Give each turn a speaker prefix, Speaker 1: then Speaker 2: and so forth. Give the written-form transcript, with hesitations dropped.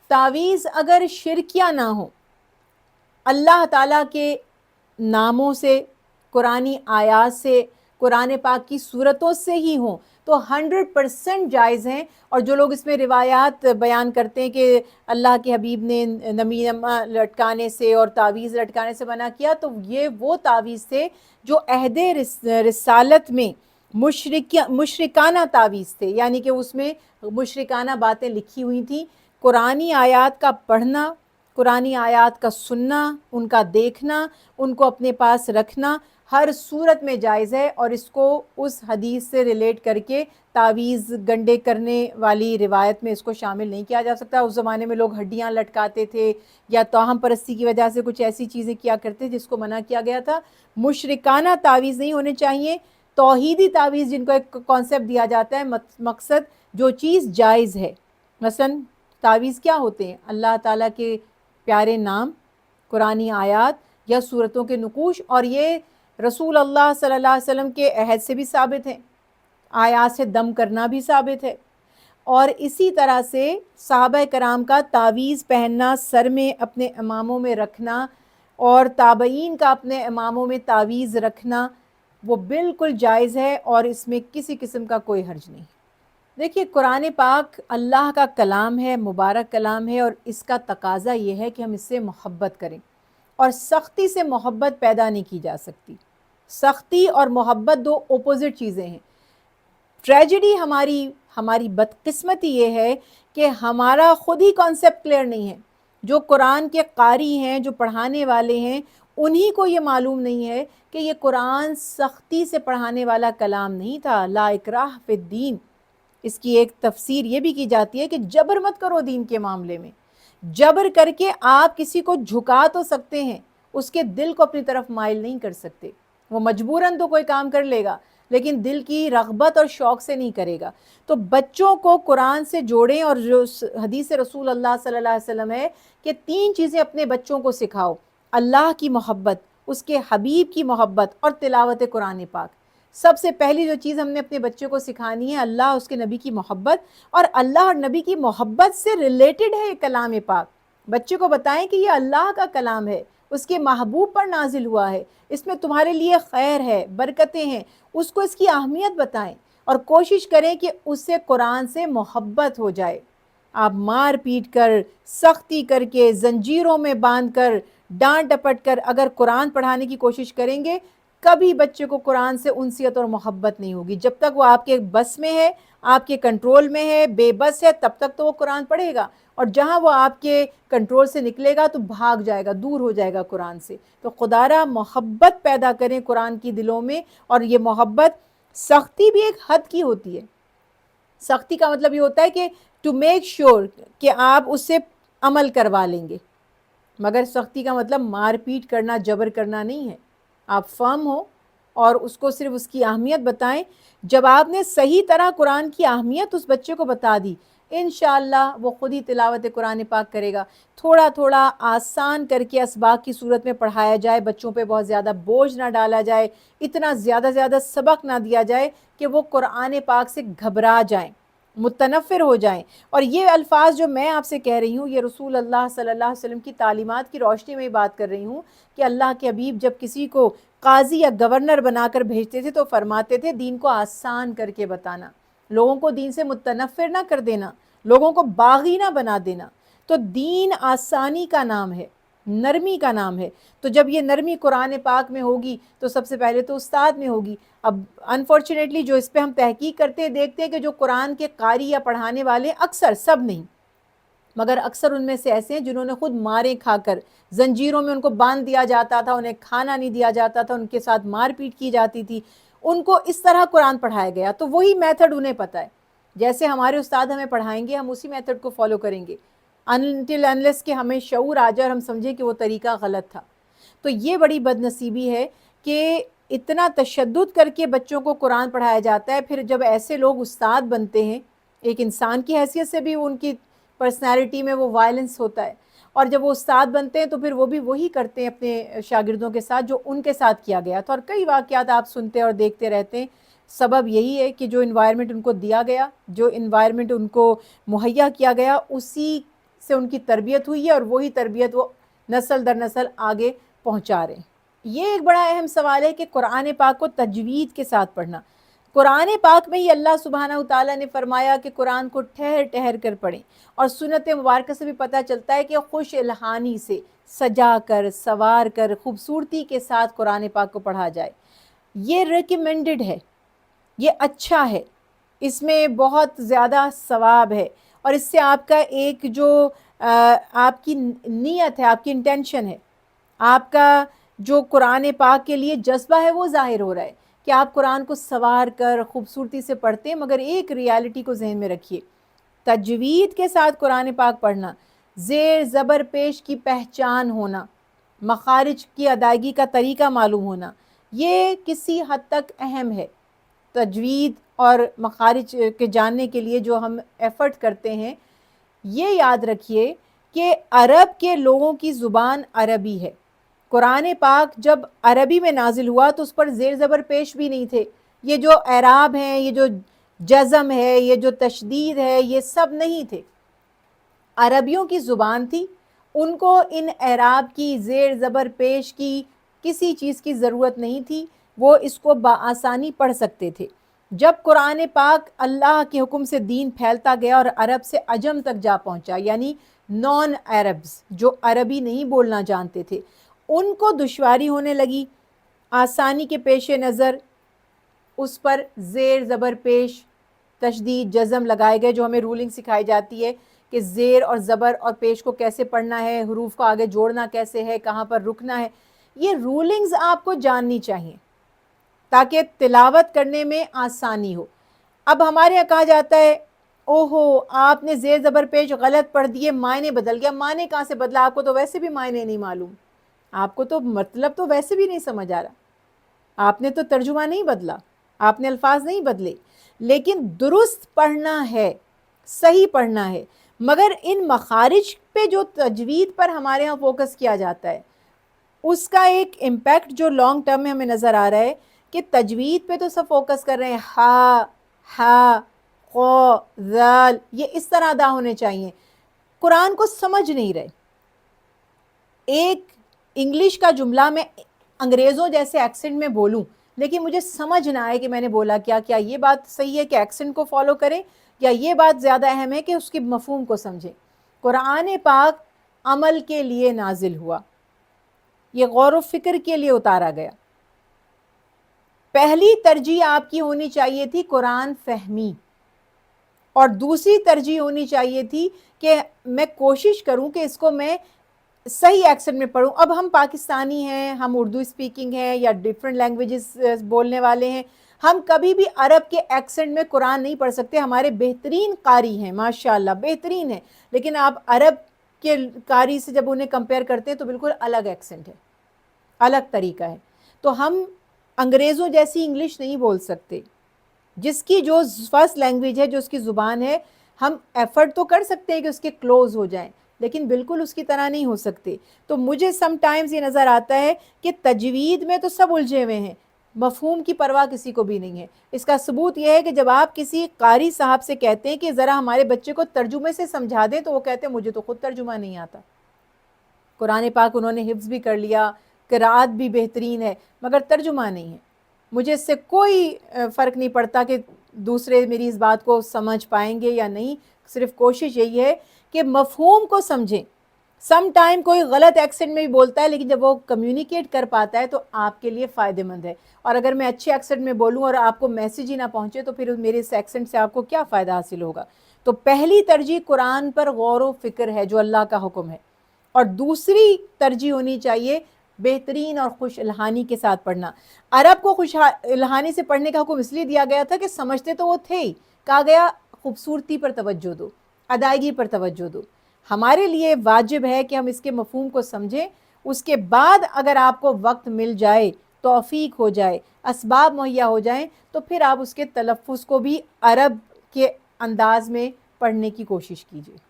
Speaker 1: تعویذ اگر شرکیہ نہ ہو، اللہ تعالیٰ کے ناموں سے، قرآنی آیات سے، قرآن پاک کی صورتوں سے ہی ہوں تو 100% جائز ہیں۔ اور جو لوگ اس میں روایات بیان کرتے ہیں کہ اللہ کے حبیب نے نمینہ لٹکانے سے اور تعویذ لٹکانے سے منع کیا، تو یہ وہ تعویذ تھے جو عہد رسالت میں مشرکانہ تعویذ تھے، یعنی کہ اس میں مشرکانہ باتیں لکھی ہوئی تھیں۔ قرآنی آیات کا پڑھنا، قرآنی آیات کا سننا، ان کا دیکھنا، ان کو اپنے پاس رکھنا ہر صورت میں جائز ہے، اور اس کو اس حدیث سے ریلیٹ کر کے تعویذ گنڈے کرنے والی روایت میں اس کو شامل نہیں کیا جا سکتا۔ اس زمانے میں لوگ ہڈیاں لٹکاتے تھے یا توہم پرستی کی وجہ سے کچھ ایسی چیزیں کیا کرتے تھے جس کو منع کیا گیا تھا۔ مشرکانہ تعویذ نہیں ہونے چاہیے، توحیدی تعویذ جن کو ایک کانسیپٹ دیا جاتا ہے، مقصد جو چیز جائز ہے۔ مثلاً تعویذ کیا ہوتے ہیں؟ اللہ تعالیٰ کے پیارے نام، قرآنی آیات یا صورتوں کے نقوش، اور یہ رسول اللہ صلی اللہ علیہ وسلم کے عہد سے بھی ثابت ہے، آیات سے دم کرنا بھی ثابت ہے۔ اور اسی طرح سے صحابہ کرام کا تعویذ پہننا، سر میں اپنے اماموں میں رکھنا، اور تابعین کا اپنے اماموں میں تعویذ رکھنا، وہ بالکل جائز ہے، اور اس میں کسی قسم کا کوئی حرج نہیں۔ دیکھیے، قرآن پاک اللہ کا کلام ہے، مبارک کلام ہے، اور اس کا تقاضا یہ ہے کہ ہم اس سے محبت کریں، اور سختی سے محبت پیدا نہیں کی جا سکتی۔ سختی اور محبت دو اپوزٹ چیزیں ہیں۔ ٹریجڈی ہماری بدقسمتی یہ ہے کہ ہمارا خود ہی کانسیپٹ کلیئر نہیں ہے۔ جو قرآن کے قاری ہیں، جو پڑھانے والے ہیں، انہی کو یہ معلوم نہیں ہے کہ یہ قرآن سختی سے پڑھانے والا کلام نہیں تھا۔ لا اکراہ فی الدین، اس کی ایک تفسیر یہ بھی کی جاتی ہے کہ جبر مت کرو دین کے معاملے میں۔ جبر کر کے آپ کسی کو جھکا تو سکتے ہیں، اس کے دل کو اپنی طرف مائل نہیں کر سکتے۔ وہ مجبوراً تو کوئی کام کر لے گا، لیکن دل کی رغبت اور شوق سے نہیں کرے گا۔ تو بچوں کو قرآن سے جوڑیں، اور جو حدیث رسول اللہ صلی اللہ علیہ وسلم ہے کہ 3 چیزیں اپنے بچوں کو سکھاؤ: اللہ کی محبت، اس کے حبیب کی محبت، اور تلاوت قرآن پاک۔ سب سے پہلی جو چیز ہم نے اپنے بچوں کو سکھانی ہے، اللہ، اس کے نبی کی محبت، اور اللہ اور نبی کی محبت سے ریلیٹڈ ہے یہ کلام پاک۔ بچے کو بتائیں کہ یہ اللہ کا کلام ہے، اس کے محبوب پر نازل ہوا ہے، اس میں تمہارے لیے خیر ہے، برکتیں ہیں، اس کو اس کی اہمیت بتائیں، اور کوشش کریں کہ اس سے قرآن سے محبت ہو جائے۔ آپ مار پیٹ کر، سختی کر کے، زنجیروں میں باندھ کر، ڈانٹ ڈپٹ کر اگر قرآن پڑھانے کی کوشش کریں گے، کبھی بچے کو قرآن سے انسیت اور محبت نہیں ہوگی۔ جب تک وہ آپ کے بس میں ہے، آپ کے کنٹرول میں ہے، بے بس ہے، تب تک تو وہ قرآن پڑھے گا، اور جہاں وہ آپ کے کنٹرول سے نکلے گا تو بھاگ جائے گا، دور ہو جائے گا قرآن سے۔ تو خدا را محبت پیدا کریں قرآن کی دلوں میں، اور یہ محبت، سختی بھی ایک حد کی ہوتی ہے۔ سختی کا مطلب یہ ہوتا ہے کہ ٹو میک شیور کہ آپ اس سے عمل کروا لیں گے، مگر سختی کا مطلب مار پیٹ کرنا، جبر کرنا نہیں ہے۔ آپ فرم ہو اور اس کو صرف اس کی اہمیت بتائیں۔ جب آپ نے صحیح طرح قرآن کی اہمیت اس بچے کو بتا دی، انشاءاللہ وہ خود ہی تلاوت قرآن پاک کرے گا۔ تھوڑا تھوڑا آسان کر کے اسباق کی صورت میں پڑھایا جائے، بچوں پہ بہت زیادہ بوجھ نہ ڈالا جائے، اتنا زیادہ سبق نہ دیا جائے کہ وہ قرآن پاک سے گھبرا جائیں، متنفر ہو جائیں۔ اور یہ الفاظ جو میں آپ سے کہہ رہی ہوں، یہ رسول اللہ صلی اللہ علیہ وسلم کی تعلیمات کی روشنی میں بات کر رہی ہوں کہ اللہ کے حبیب جب کسی کو قاضی یا گورنر بنا کر بھیجتے تھے تو فرماتے تھے دین کو آسان کر کے بتانا، لوگوں کو دین سے متنفر نہ کر دینا، لوگوں کو باغی نہ بنا دینا۔ تو دین آسانی کا نام ہے، نرمی کا نام ہے۔ تو جب یہ نرمی قرآن پاک میں ہوگی تو سب سے پہلے تو استاد میں ہوگی۔ اب انفارچونیٹلی جو اس پہ ہم تحقیق کرتے ہیں، دیکھتے ہیں کہ جو قرآن کے قاری یا پڑھانے والے، اکثر، سب نہیں مگر اکثر ان میں سے ایسے ہیں جنہوں نے خود مارے کھا کر، زنجیروں میں ان کو باندھ دیا جاتا تھا، انہیں کھانا نہیں دیا جاتا تھا، ان کے ساتھ مار پیٹ کی جاتی تھی، ان کو اس طرح قرآن پڑھایا گیا۔ تو وہی میتھڈ انہیں پتہ ہے، جیسے ہمارے استاد ہمیں پڑھائیں گے ہم اسی میتھڈ کو فالو کریں گے، انٹل انلیس کہ ہمیں شعور آ جائے اور ہم سمجھیں کہ وہ طریقہ غلط تھا۔ تو یہ بڑی بد نصیبی ہے کہ اتنا تشدد کر کے بچوں کو قرآن پڑھایا جاتا ہے، پھر جب ایسے لوگ استاد بنتے ہیں، ایک انسان کی حیثیت سے بھی ان کی پرسنالٹی میں وہ وائلنس ہوتا ہے، اور جب وہ استاد بنتے ہیں تو پھر وہ بھی وہی کرتے ہیں اپنے شاگردوں کے ساتھ جو ان کے ساتھ کیا گیا تھا۔ اور کئی واقعات آپ سنتے اور دیکھتے رہتے ہیں۔ سبب یہی ہے کہ جو انوائرمنٹ ان کو دیا گیا، جو انوائرمنٹ ان کو مہیا کیا گیا، اسی سے ان کی تربیت ہوئی ہے اور وہی تربیت وہ نسل در نسل آگے پہنچا رہے ہیں۔ یہ ایک بڑا اہم سوال ہے کہ قرآن پاک کو تجوید کے ساتھ پڑھنا۔ قرآن پاک میں ہی اللہ سبحانہ وتعالیٰ نے فرمایا کہ قرآن کو ٹھہر ٹھہر کر پڑھیں، اور سنت مبارکہ سے بھی پتہ چلتا ہے کہ خوش الحانی سے سجا کر سوار کر خوبصورتی کے ساتھ قرآن پاک کو پڑھا جائے۔ یہ ریکمینڈڈ ہے، یہ اچھا ہے، اس میں بہت زیادہ ثواب ہے، اور اس سے آپ کا ایک جو آپ کی نیت ہے، آپ کی انٹینشن ہے، آپ کا جو قرآن پاک کے لیے جذبہ ہے وہ ظاہر ہو رہا ہے کہ آپ قرآن کو سوار کر خوبصورتی سے پڑھتے ہیں۔ مگر ایک ریالٹی کو ذہن میں رکھیے، تجوید کے ساتھ قرآن پاک پڑھنا، زیر زبر پیش کی پہچان ہونا، مخارج کی ادائیگی کا طریقہ معلوم ہونا، یہ کسی حد تک اہم ہے۔ تجوید اور مخارج کے جاننے کے لیے جو ہم ایفرٹ کرتے ہیں، یہ یاد رکھیے کہ عرب کے لوگوں کی زبان عربی ہے۔ قرآن پاک جب عربی میں نازل ہوا تو اس پر زیر زبر پیش بھی نہیں تھے، یہ جو اعراب ہیں، یہ جو جزم ہے، یہ جو تشدید ہے، یہ سب نہیں تھے۔ عربیوں کی زبان تھی، ان کو ان اعراب کی زیر زبر پیش کی کسی چیز کی ضرورت نہیں تھی، وہ اس کو بآسانی پڑھ سکتے تھے۔ جب قرآن پاک اللہ کے حکم سے دین پھیلتا گیا اور عرب سے عجم تک جا پہنچا، یعنی نان عربز جو عربی نہیں بولنا جانتے تھے، ان کو دشواری ہونے لگی۔ آسانی کے پیش نظر اس پر زیر زبر پیش، تشدید، جزم لگائے گئے، جو ہمیں رولنگ سکھائی جاتی ہے کہ زیر اور زبر اور پیش کو کیسے پڑھنا ہے، حروف کو آگے جوڑنا کیسے ہے، کہاں پر رکنا ہے۔ یہ رولنگز آپ کو جاننی چاہیے تاکہ تلاوت کرنے میں آسانی ہو۔ اب ہمارے یہاں کہا جاتا ہے اوہو آپ نے زیر زبر پیش غلط پڑھ دیے، معنی بدل گیا۔ معنی کہاں سے بدلا؟ آپ کو تو ویسے بھی معنی نہیں معلوم، آپ کو تو مطلب تو ویسے بھی نہیں سمجھ آ رہا، آپ نے تو ترجمہ نہیں بدلا، آپ نے الفاظ نہیں بدلے، لیکن درست پڑھنا ہے، صحیح پڑھنا ہے۔ مگر ان مخارج پہ جو تجوید پر ہمارے ہاں فوکس کیا جاتا ہے، اس کا ایک امپیکٹ جو لانگ ٹرم میں ہمیں نظر آ رہا ہے کہ تجوید پہ تو سب فوکس کر رہے ہیں، ہا ہا قو ذال، یہ اس طرح ادا ہونے چاہیے، قرآن کو سمجھ نہیں رہے۔ ایک انگلش کا جملہ میں انگریزوں جیسے ایکسنٹ میں بولوں لیکن مجھے سمجھ نہ آئے کہ میں نے بولا کیا یہ بات صحیح ہے کہ ایکسنٹ کو فالو کریں، یا یہ بات زیادہ اہم ہے کہ اس کی مفہوم کو سمجھیں۔ قرآن پاک عمل کے لیے نازل ہوا، یہ غور و فکر کے لیے اتارا گیا۔ پہلی ترجیح آپ کی ہونی چاہیے تھی قرآن فہمی، اور دوسری ترجیح ہونی چاہیے تھی کہ میں کوشش کروں کہ اس کو میں صحیح ایکسنٹ میں پڑھوں۔ اب ہم پاکستانی ہیں، ہم اردو اسپیکنگ ہیں یا ڈیفرنٹ لینگویجز بولنے والے ہیں، ہم کبھی بھی عرب کے ایکسنٹ میں قرآن نہیں پڑھ سکتے۔ ہمارے بہترین قاری ہیں، ماشاءاللہ بہترین ہیں، لیکن آپ عرب کے قاری سے جب انہیں کمپیئر کرتے ہیں تو بالکل الگ ایکسنٹ ہے، الگ طریقہ ہے۔ تو ہم انگریزوں جیسی انگلش نہیں بول سکتے، جس کی جو فرسٹ لینگویج ہے، جو اس کی زبان ہے، ہم ایفرٹ تو کر سکتے ہیں کہ اس کے کلوز ہو جائیں، لیکن بالکل اس کی طرح نہیں ہو سکتے۔ تو مجھے سم ٹائمز یہ نظر آتا ہے کہ تجوید میں تو سب الجھے ہوئے ہیں، مفہوم کی پرواہ کسی کو بھی نہیں ہے۔ اس کا ثبوت یہ ہے کہ جب آپ کسی قاری صاحب سے کہتے ہیں کہ ذرا ہمارے بچے کو ترجمے سے سمجھا دیں، تو وہ کہتے ہیں مجھے تو خود ترجمہ نہیں آتا۔ قرآن پاک انہوں نے حفظ بھی کر لیا، قرات بھی بہترین ہے، مگر ترجمہ نہیں ہے۔ مجھے اس سے کوئی فرق نہیں پڑتا کہ دوسرے میری اس بات کو سمجھ پائیں گے یا نہیں، صرف کوشش یہی ہے کہ مفہوم کو سمجھیں۔ سم ٹائم کوئی غلط ایکسنٹ میں بھی بولتا ہے، لیکن جب وہ کمیونیکیٹ کر پاتا ہے تو آپ کے لیے فائدہ مند ہے۔ اور اگر میں اچھے ایکسنٹ میں بولوں اور آپ کو میسیج ہی نہ پہنچے تو پھر میرے اس ایکسنٹ سے آپ کو کیا فائدہ حاصل ہوگا؟ تو پہلی ترجیح قرآن پر غور و فکر ہے جو اللہ کا حکم ہے، اور دوسری ترجیح ہونی چاہیے بہترین اور خوش الحانی کے ساتھ پڑھنا۔ عرب کو خوش الحانی سے پڑھنے کا حکم اس لیے دیا گیا تھا کہ سمجھتے تو وہ تھے ہی، کہا گیا خوبصورتی پر توجہ دو، ادائیگی پر توجہ دو۔ ہمارے لیے واجب ہے کہ ہم اس کے مفہوم کو سمجھیں، اس کے بعد اگر آپ کو وقت مل جائے، توفیق ہو جائے، اسباب مہیا ہو جائیں، تو پھر آپ اس کے تلفظ کو بھی عرب کے انداز میں پڑھنے کی کوشش کیجیے۔